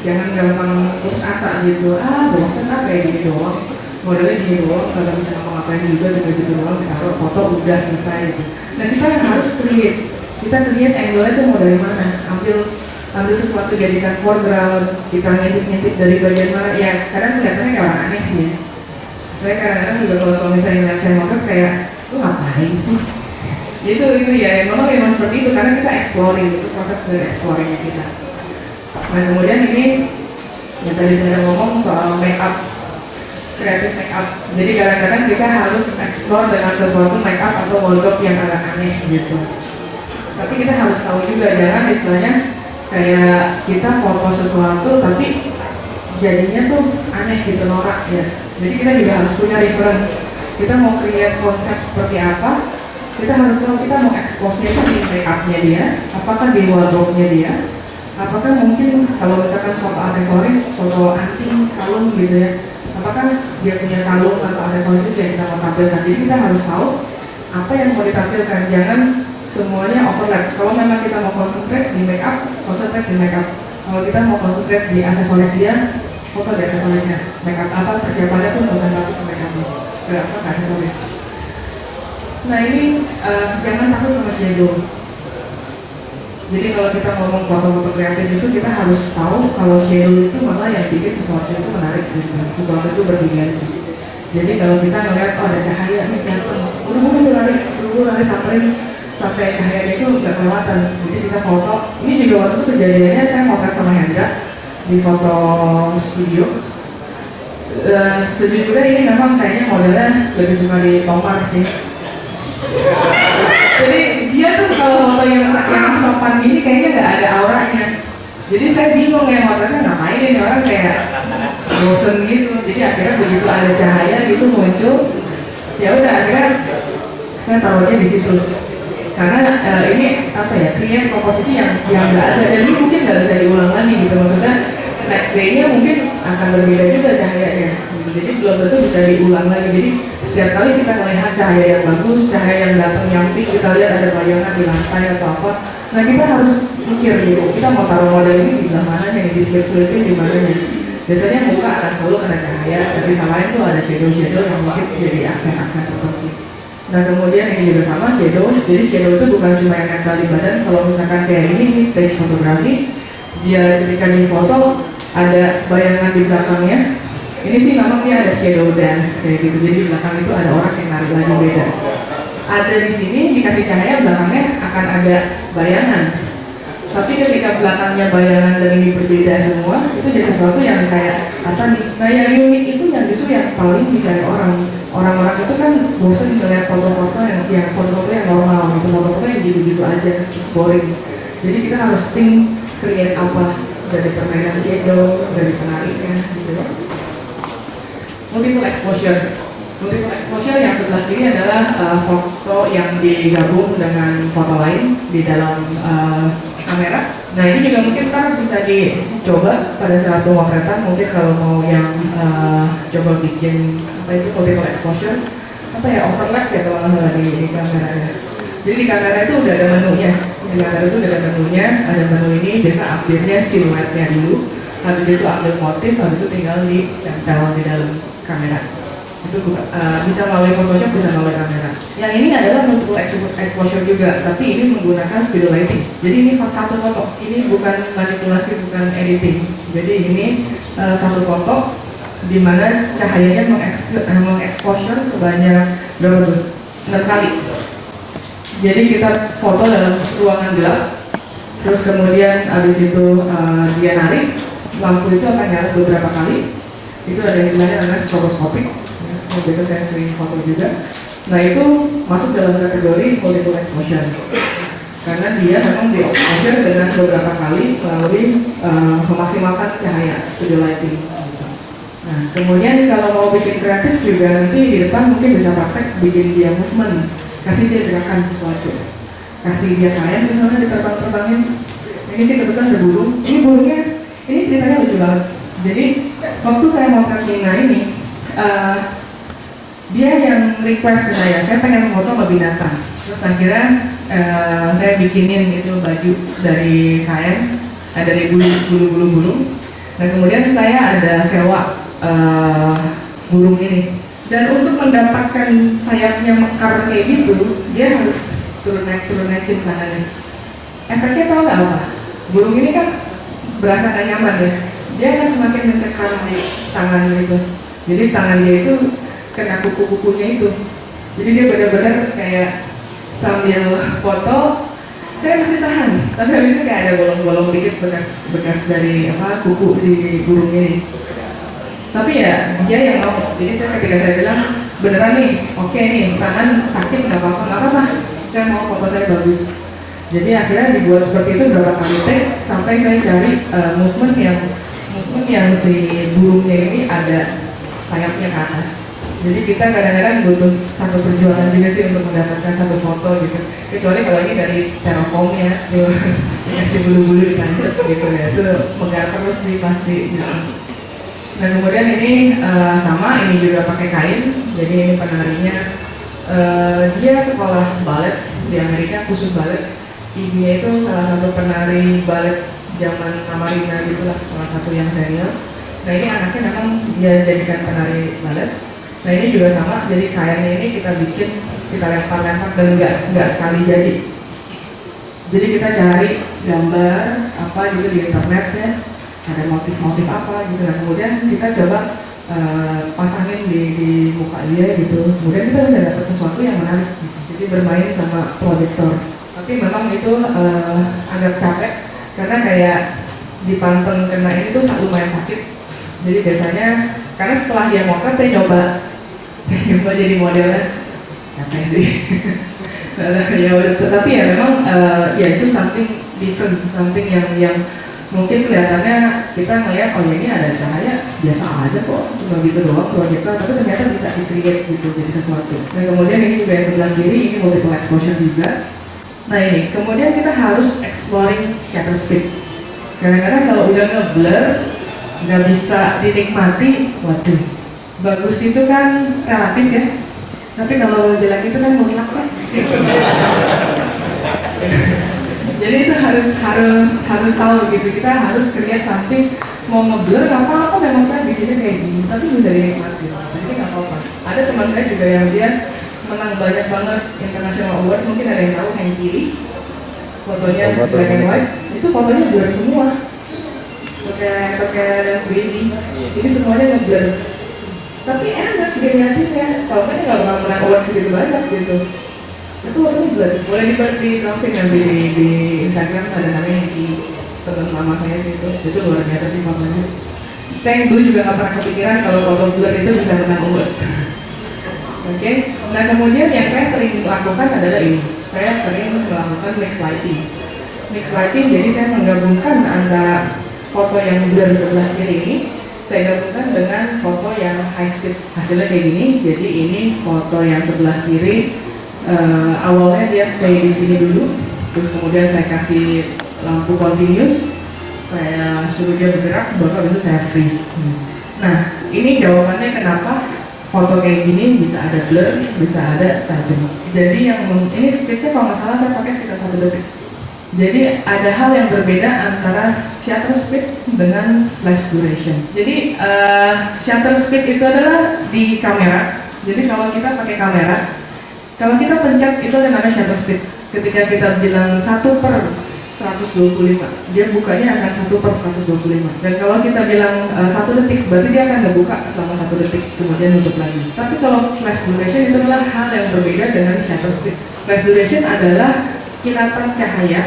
jangan gampang putus asa gitu. Bosan kayak gini doang. Modelnya gini doang, kalau bisa ngapa-ngapain juga gitu doang, taruh foto udah selesai gitu. Nah kita yang harus create, kita create angle-nya itu mau dari mana, ambil sesuatu jadikan foreground, kita ngintip dari bagian mana, ya kadang kelihatannya kayak orang aneh sih ya. Saya kadang-kadang juga kalau suami saya ngeliat saya motor kayak, lu ngapain sih? Itu ya, memang seperti itu, karena kita exploring, itu proses dari exploringnya kita. Nah kemudian ini, yang tadi saya ngomong soal make up, kreatif make up. Jadi kadang-kadang kita harus explore dengan sesuatu make up atau wardrobe yang agak aneh gitu. Tapi kita harus tahu juga, jangan istilahnya kayak kita foto sesuatu tapi jadinya tuh aneh gitu, norak ya. Jadi kita juga harus punya reference. Kita mau create konsep seperti apa, kita harus tahu kita mau expose-nya itu di make up-nya dia, apakah di wardrobe-nya dia, apakah mungkin kalau misalkan foto aksesoris, foto anting, kalung gitu ya, apakah dia punya kalung atau aksesoris yang kita mau tampilkan. Jadi kita harus tahu apa yang mau ditampilkan, jangan semuanya overlap. Kalau memang kita mau konsentrate di make up, konsentrate di make up. Kalau kita mau konsentrate di aksesoris dia, foto di aksesorisnya. Make up apa, persiapannya pun konsentrasi ke make up-nya, ke aksesoris. Nah ini jangan takut sama shadow. Jadi kalau kita ngomong foto-foto kreatif itu kita harus tahu kalau shadow itu malah yang bikin sesuatu itu menarik gitu, sesuatu itu berdimensi. Jadi kalau kita ngeliat ada cahaya nih kelihatan, buru-buru lari sampai cahayanya itu nggak kelihatan. Jadi kita foto. Ini juga waktu itu kejadiannya saya foto sama Hendra di foto studio. Sejujurnya ini memang kayaknya modelnya lebih suka di Tomar sih. Jadi dia tuh kalau foto yang sopan gini kayaknya nggak ada auranya. Jadi saya bingung ya, motornya ngapain ini orang kayak bosen gitu. Jadi akhirnya begitu ada cahaya gitu muncul, ya udah akhirnya saya taruhnya di situ. Karena ini apa ya, create komposisi yang nggak ada, dan ini mungkin nggak bisa diulang lagi gitu. Maksudnya next day-nya mungkin akan berbeda juga cahayanya gitu. Jadi belum tentu bisa diulang lagi. Jadi setiap kali kita melihat cahaya yang bagus, cahaya yang datang nyamping, kita lihat ada bayangan di lantai atau apa, nah kita harus mikir gitu, kita mau taruh model ini di belah mana nih, di slip-slipnya di mana nih. Biasanya muka akan selalu kena cahaya, dan sisa lain tuh ada shadow-shadow yang mungkin jadi aksen-aksen tertentu. Nah kemudian ini juga sama shadow, jadi shadow itu bukan cuma yang nempel di badan. Kalau misalkan kayak ini stage fotografi, dia ketika di foto ada bayangan di belakangnya. Ini sih memang dia ada shadow dance kayak gitu, jadi di belakang itu ada orang yang narik lagi beda. Ada di sini dikasih cahaya, belakangnya akan ada bayangan. Tapi ketika belakangnya bayangan dan ini berbeda semua, itu jadi sesuatu yang kayak apa nih? Nah yang unik itu yang justru yang paling dicari orang-orang itu kan bosen melihat foto-foto yang foto-foto yang normal gitu, foto-foto yang gitu-gitu aja, it's boring. Jadi kita harus think create apa dari permainan shadow, dari penariknya gitu. Multiple exposure yang sebelah kiri adalah foto yang digabung dengan foto lain di dalam kamera. Nah ini juga mungkin ntar bisa dicoba pada saat pemotretan, mungkin kalau mau yang coba bikin apa itu multiple exposure, apa ya, overlap ya kalau nggak di kamera ya. Jadi di kamera itu udah ada menunya, di kamera itu udah ada menunya, ada menu ini biasa update-nya siluetnya dulu, habis itu ambil motif, habis itu tinggal ditempel di dalam kamera. Itu bisa melalui Photoshop, bisa melalui kamera. Yang ini adalah multiple exposure juga, tapi ini menggunakan studio lighting. Jadi ini satu foto, ini bukan manipulasi, bukan editing. Jadi ini satu foto di mana cahayanya mengeksposure sebanyak berapa tuh? 6 kali. Jadi kita foto dalam ruangan gelap, terus kemudian habis itu dia narik, lampu itu akan nyala beberapa kali. Itu ada istilahnya namanya stroboscopic, yang biasa saya sering foto juga. Nah itu masuk dalam kategori multiple exposure, karena dia memang di exposure dengan beberapa kali melalui memaksimalkan cahaya, studio lighting. Nah kemudian kalau mau bikin kreatif juga nanti di depan mungkin bisa praktek bikin dia movement, kasih dia gerakan sesuatu, kasih dia kain misalnya diterbang-terbangin. Ini sih kebetulan ada burung, ini burungnya, ini ceritanya lucu banget. Jadi waktu saya mau Nina ini, dia yang request ke saya pengen foto sama binatang. Terus akhirnya saya bikinin itu baju dari kain, dari bulu burung. Dan kemudian saya ada sewa burung ini. Dan untuk mendapatkan sayapnya mekar kayak gitu, dia harus turun naikin tangannya. Efeknya tahu nggak apa? Burung ini kan berasa gak nyaman ya. Dia akan semakin mencekam di tangan gitu. Jadi tangan dia itu kena kuku-kukunya itu. Jadi dia benar-benar kayak sambil foto, saya masih tahan. Tapi habis itu kayak ada bolong-bolong dikit bekas dari kuku si burung ini. Tapi ya dia yang mau. Jadi ketika saya bilang beneran nih, oke nih, tangan sakit nggak apa-apa. Saya mau foto saya bagus. Jadi akhirnya dibuat seperti itu berapa kali take sampai saya cari movement yang si burungnya ini ada sayapnya ke atas. Jadi kita kadang-kadang butuh satu perjuangan juga sih untuk mendapatkan satu foto gitu. Kecuali kalau ini dari styrofoam ya, dikasih bulu-bulu ditancap gitu ya, itu megar terus sih pasti gitu. Nah kemudian ini sama, ini juga pakai kain. Jadi ini penarinya dia sekolah balet di Amerika, khusus balet. Ibunya itu salah satu penari balet zaman Amarina gitulah, salah satu yang senior. Nah ini anaknya memang dia jadikan penari balet. Nah ini juga sama, jadi kainnya ini kita bikin, kita lempar-lempar dan nggak sekali jadi. Jadi kita cari gambar apa gitu di internet ya, ada motif-motif apa gitu. Nah kemudian kita coba pasangin di muka dia gitu. Kemudian kita bisa dapat sesuatu yang menarik gitu. Jadi bermain sama proyektor. Tapi memang itu agak capek karena kayak dipanteng kena ini tuh lumayan sakit. Jadi biasanya karena setelah dia motret saya coba jadi modelnya, capek sih. Ya udah, tapi ya memang ya itu something different, something yang mungkin kelihatannya kita ngelihat oh ya ini ada cahaya biasa aja kok, cuma gitu doang proyektor, tapi ternyata bisa di-create gitu jadi sesuatu. Nah kemudian ini juga yang sebelah kiri, ini multiple exposure juga. Nah ini, kemudian kita harus exploring shutter speed. Kadang-kadang kalau udah nge-blur, nggak bisa dinikmati, waduh, bagus itu kan relatif ya. Tapi kalau jelek itu kan mutlak lah. Jadi itu harus tahu gitu. Kita harus create something, mau nge-blur nggak apa-apa, memang saya bikinnya kayak gini, tapi bisa dinikmati. Jadi nggak apa-apa. Ada teman saya juga yang dia menang banyak banget international award, mungkin ada yang tahu yang kiri, fotonya black and white, itu fotonya blur semua, pakai lens ini semuanya nge-blur. Tapi enak dilihatin kalau kan nggak bakal menang award segitu banyak gitu. Itu fotonya blur, boleh di browsing nanti di Instagram ada namanya di teman mama saya sih itu luar biasa sih fotonya. Saya dulu juga nggak pernah kepikiran kalau foto blur itu bisa menang award. Oke, nah kemudian yang saya sering lakukan adalah ini. Saya sering melakukan mix lighting. Mix lighting, jadi saya menggabungkan antara foto yang blur sebelah kiri ini, saya gabungkan dengan foto yang high speed. Hasilnya kayak gini. Jadi ini foto yang sebelah kiri, awalnya dia stay di sini dulu, terus kemudian saya kasih lampu continuous, saya suruh dia bergerak, baru bisa saya freeze. Nah, ini jawabannya kenapa foto kayak gini bisa ada blur, bisa ada tajam. Jadi yang ini speednya kalau nggak salah saya pakai sekitar 1 detik. Jadi ada hal yang berbeda antara shutter speed dengan flash duration. Jadi shutter speed itu adalah di kamera. Jadi kalau kita pakai kamera, kalau kita pencet itu ada namanya shutter speed. Ketika kita bilang 1/125, dia bukanya akan 1/125. Dan kalau kita bilang 1 detik, berarti dia akan ngebuka selama 1 detik, kemudian nutup lagi. Tapi kalau flash duration itu adalah hal yang berbeda dengan shutter speed. Flash duration adalah kilatan cahaya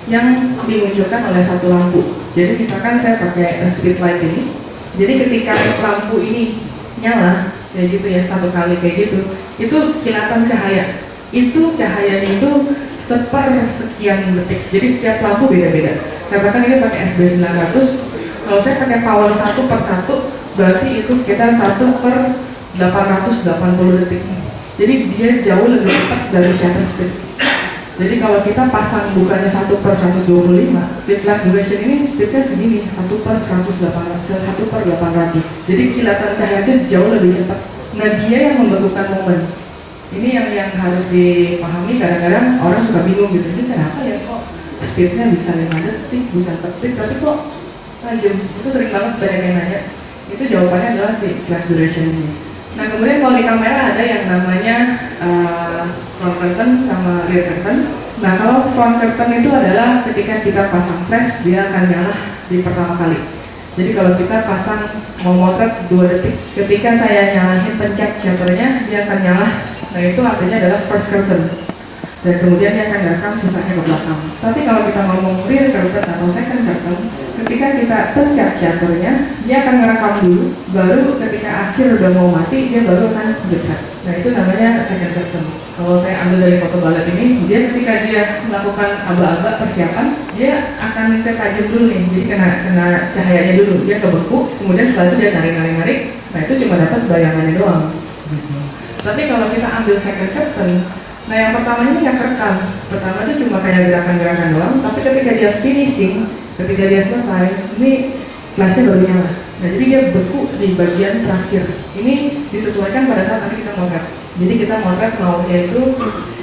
yang dimunculkan oleh satu lampu. Jadi misalkan saya pakai speed light ini, jadi ketika lampu ini nyala, kayak gitu ya, 1 kali kayak gitu, itu kilatan cahaya. Itu cahayanya itu sepersekian detik. Jadi setiap lampu beda-beda. Katakan ini pakai SB900, kalau saya pakai power 1/1, berarti itu sekitar 1/880 detik. Jadi dia jauh lebih cepat dari shutter speed. Jadi kalau kita pasang bukannya 1/125, si flash duration ini speednya segini, 1/800. Jadi kilatan cahaya itu jauh lebih cepat. Nah dia yang membekukan momen. Ini yang harus dipahami. Kadang-kadang orang suka bingung gitu, ini kenapa ya kok speednya bisa 5 detik, bisa 4 detik, tapi kok tajam? Itu sering banget banyak yang nanya. Itu jawabannya adalah si flash duration ini. Nah kemudian kalau di kamera ada yang namanya front curtain sama rear curtain. Nah kalau front curtain itu adalah ketika kita pasang flash, dia akan nyala di pertama kali. Jadi kalau kita pasang mau motret 2 detik, ketika saya nyalain pencet shutternya, dia akan nyala. Nah itu artinya adalah first curtain. Dan kemudian dia akan rekam sisanya ke belakang. Tapi kalau kita ngomong rear curtain atau second curtain, ketika kita pencet shutternya, dia akan ngerekam dulu, baru ketika akhir udah mau mati, dia baru akan jerat. Nah itu namanya second curtain. Kalau saya ambil dari foto balet ini, dia ketika dia melakukan aba-aba persiapan, dia akan ketajam dulu nih, jadi kena cahayanya dulu, dia kebeku, kemudian setelah itu dia narik. Nah itu cuma dapat bayangannya doang. Tapi kalau kita ambil second curtain, nah yang pertamanya ini nggak kerekam. Pertama itu cuma kayak gerakan-gerakan doang, tapi ketika dia finishing, ketika dia selesai, ini flashnya baru nyala. Nah jadi dia beku di bagian terakhir. Ini disesuaikan pada saat nanti kita motret. Jadi kita motret maunya itu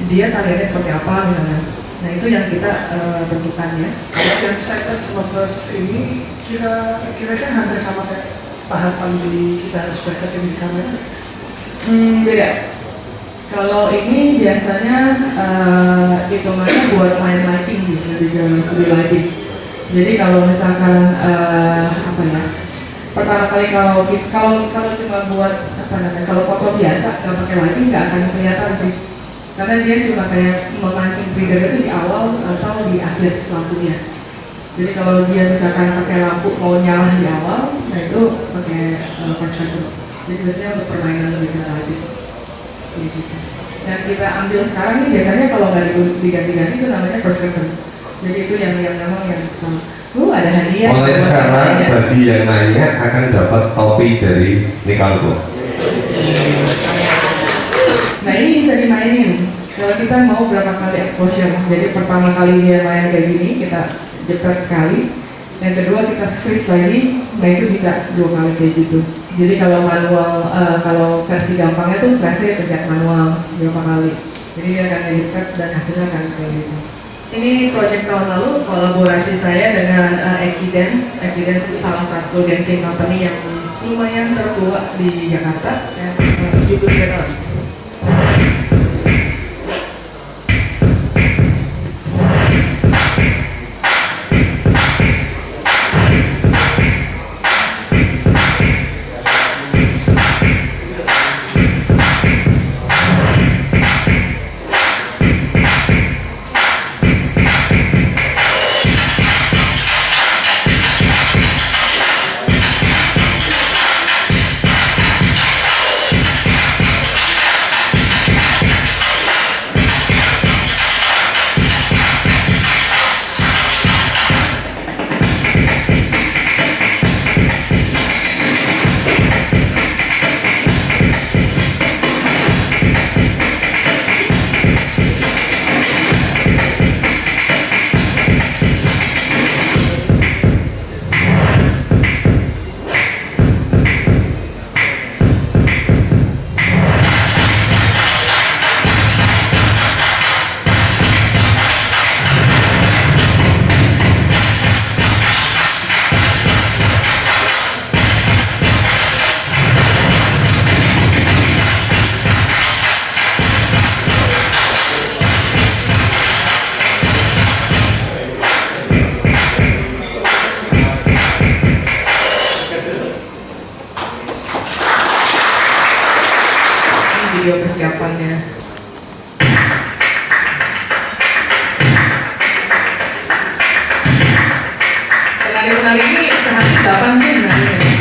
dia tariannya seperti apa misalnya. Nah itu yang kita tentukan ya. Yang second sama first ini kira-kira hampir sama kayak tahapan kita harus baca di kamera. Beda. Kalau ini biasanya hitungannya buat main lighting sih, lebih ke studio lighting. Jadi kalau misalkan pertama kali kalau cuma buat kalau foto biasa nggak pakai lighting nggak akan kelihatan sih, karena dia cuma kayak memancing trigger itu di awal atau di akhir lampunya. Jadi kalau dia misalkan pakai lampu mau nyala di awal, nah itu pakai fast curtain. Jadi biasanya untuk permainan lebih kreatif. Gitu. Yang kita ambil sekarang ini biasanya kalau nggak diganti-ganti itu namanya first curtain. Jadi itu yang memang yang ada hadiah. Mulai sekarang bagi yang nanya akan dapat topi dari Nikalbo. Nah ini bisa dimainin. Kalau kita mau berapa kali exposure, jadi pertama kali dia main kayak gini kita jepret sekali, yang kedua kita freeze lagi, nah itu bisa 2 kali kayak gitu. Jadi kalau manual, kalau versi gampangnya tuh freeze pencet manual berapa kali, jadi dia akan jepret dan hasilnya akan kayak gitu. Ini project tahun lalu, kolaborasi saya dengan Equidance. Equidance itu salah satu dancing company yang lumayan tertua di Jakarta, ya, 70 tahun. Video persiapannya. Penari-penari ini sehari 8 jam narinya.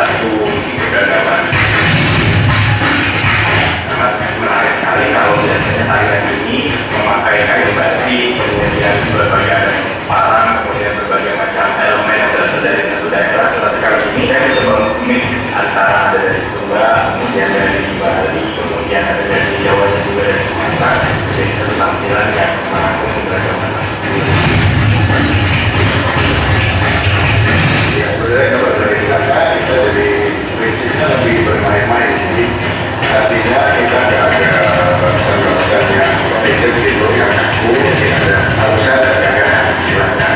satu kegagalan. Sangat menarik sekali kalau biasanya tarian ini memakai kayu batik, kemudian berbagai ada parang, kemudian berbagai macam elemen yang berasal dari satu daerah. Tetapi kali ini saya mencoba mix antara ada dari Sumba, kemudian dari Bali, kemudian ada dari Jawa dan juga dari Sumatera. Jadi satu tampilan yang mengandung keberagaman. Ya, sebenarnya kalau dari belakang kita jadi prinsipnya lebih bermain-main. Jadi artinya kita nggak ada pesan yang kompetitif gitu, yang aku harus ada gagasan istilahnya.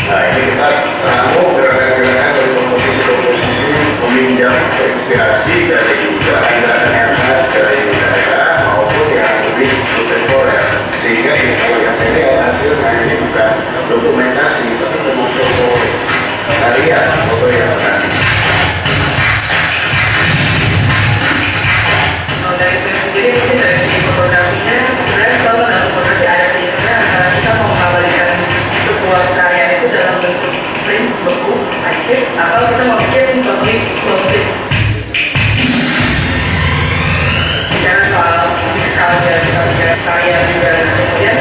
Nah ini kita ramu gerakan-gerakan dari komposisi meminjam inspirasi dari gerakan-gerakan yang khas dari daerah maupun yang lebih kontemporer, sehingga yang ini hasilnya ini bukan dokumentasi tapi termasuk karya foto yang menarik. Dari itu sendiri mungkin dari segi fotografinya sebenarnya kalau dalam fotografi ada keinginan antara kita mau mengabadikan sebuah karya itu dalam bentuk print, beku, arsip, atau kita mau bikin mix closing. Bicara soal karya juga, kemudian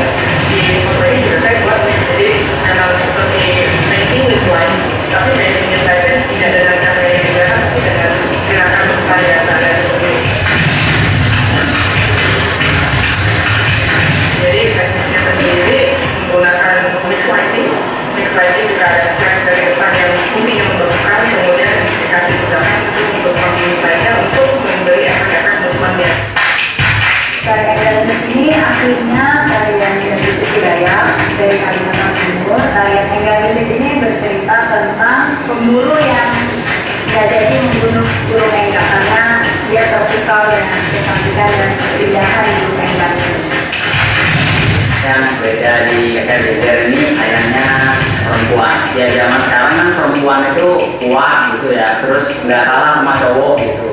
di foto ini juga saya buat jadi memang seperti painting with line, tapi paintingnya saya tidak dengan karya juga, tapi dengan gerakan karya saya sendiri. Jadi tekniknya sendiri menggunakan mix lighting juga ada flash dari depan yang bumi yang membekukan, kemudian dikasih gunakan itu untuk menginspirasinya untuk memberi efek-efek movementnya. Tarian ini aslinya tarian dari suku Dayak dari Kalimantan Timur. Tarian Enggal Genit ini bercerita tentang pemburu yang tidak jadi membunuh burung enggak karena dia terpukau dengan kecantikan dan keindahan burung enggak. Yang beda di Enggal ini ayahnya perempuan. Ya zaman sekarang kan perempuan itu kuat gitu ya, terus nggak kalah sama cowok gitu.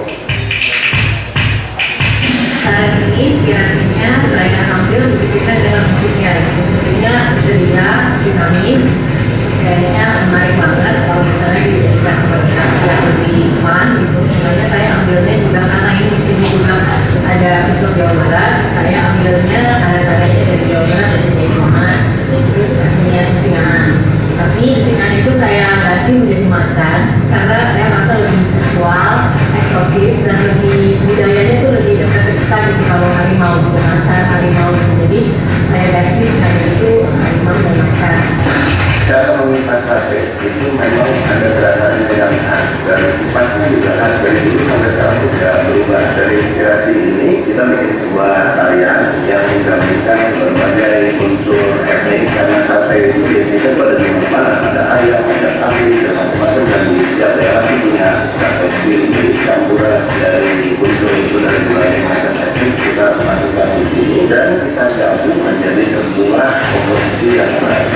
Saat ini inspirasinya saya ambil berkaitan dengan musiknya. Musiknya ceria, dinamis, kayaknya menarik banget kalau misalnya dijadikan komunikasi yang lebih fun gitu. Sebenarnya saya ambilnya juga karena ini di sini juga ada unsur Jawa Barat. Saya ambilnya tarian-tariannya dari Jawa Barat dan dari Jaipongan. Terus aslinya Singan. Tapi Singan itu saya ganti menjadi macan karena saya merasa lebih seksual, eksotis dan lebih budayanya itu lebih dekat ke kita gitu. Kalau harimau itu macan, harimau itu, jadi saya ganti Singan itu harimau dan macan. Cara mengipas sate itu memang ada gerakan yang khas dan kipasnya juga khas dari dulu sampai sekarang tidak berubah. Dari inspirasi ini kita bikin sebuah tarian yang menggabungkan berbagai unsur etnik karena sate itu di Indonesia itu ada di mana ada ayam, ada kambing dan macam-macam, dan di setiap daerah itu punya sate sendiri campuran dari unsur-unsur dari berbagai macam etnik kita masukkan di sini dan kita gabung menjadi sebuah komposisi yang baik.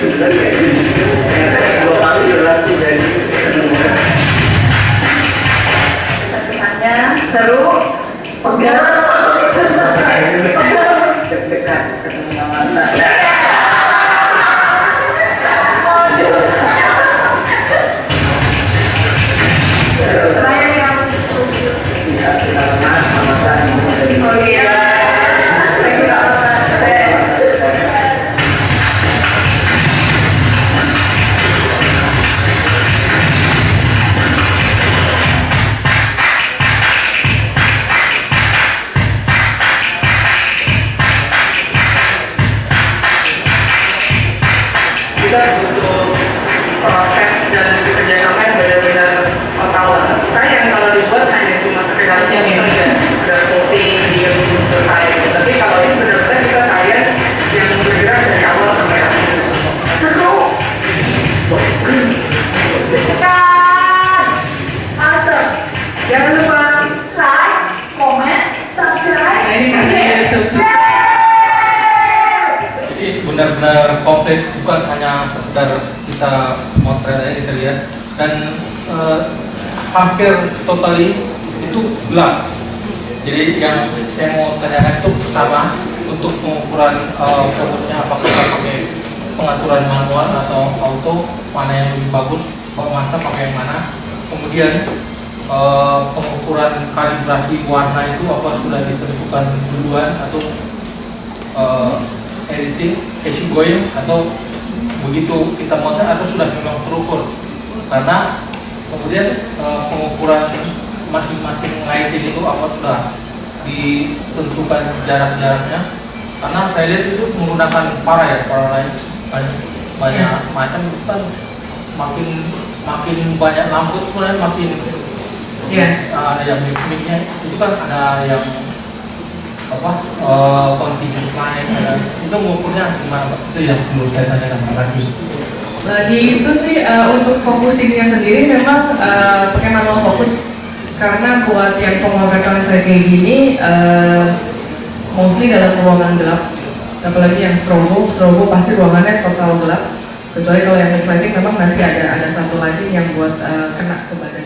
Dua kali berlaku dari Kesannya Seru, pegang, deg-degan ketemu sama Anda. saya yang Iya, kita kenal sama-sama dari oh iya, saya juga pernah. Kita butuh proses dan kerjasama yang benar-benar total banget. Sayang kalau dibuat hanya cuma sekedar saja, sekedar voting, dia selesai. Tapi kalau ini benar-benar kita sayang yang bergerak dari awal sampai akhir. Seru. tekan masuk. Jangan lupa Like, komen, subscribe. Nah, ini kan YouTube. Jadi benar-benar komplit, bukan hanya sekedar kita motret aja kita lihat, dan hampir totally itu gelap. Jadi yang saya mau tanyakan itu pertama, untuk pengukuran fokusnya apakah kita pakai pengaturan manual atau auto, mana yang lebih bagus, kalau mantap pakai yang mana. Kemudian pengukuran kalibrasi warna itu apa sudah ditentukan duluan atau editing, easy going, atau begitu kita motret atau sudah memang terukur. Karena kemudian pengukuran masing-masing lighting itu apa sudah ditentukan jarak-jaraknya. Karena saya lihat itu menggunakan para lain banyak macam, itu kan makin banyak lampu sebenarnya makin ada yang mic-nya itu kan ada yang continuous line, itu mengukurnya gimana Pak? Itu yang perlu saya tanyakan. Terima kasih. Lagi itu sih untuk focusingnya sendiri memang pakai manual fokus, karena buat yang pemotretan saya kayak gini mostly dalam ruangan gelap, apalagi yang strobo pasti ruangannya total gelap, kecuali kalau yang mix lighting memang nanti ada satu lighting yang buat kena ke badan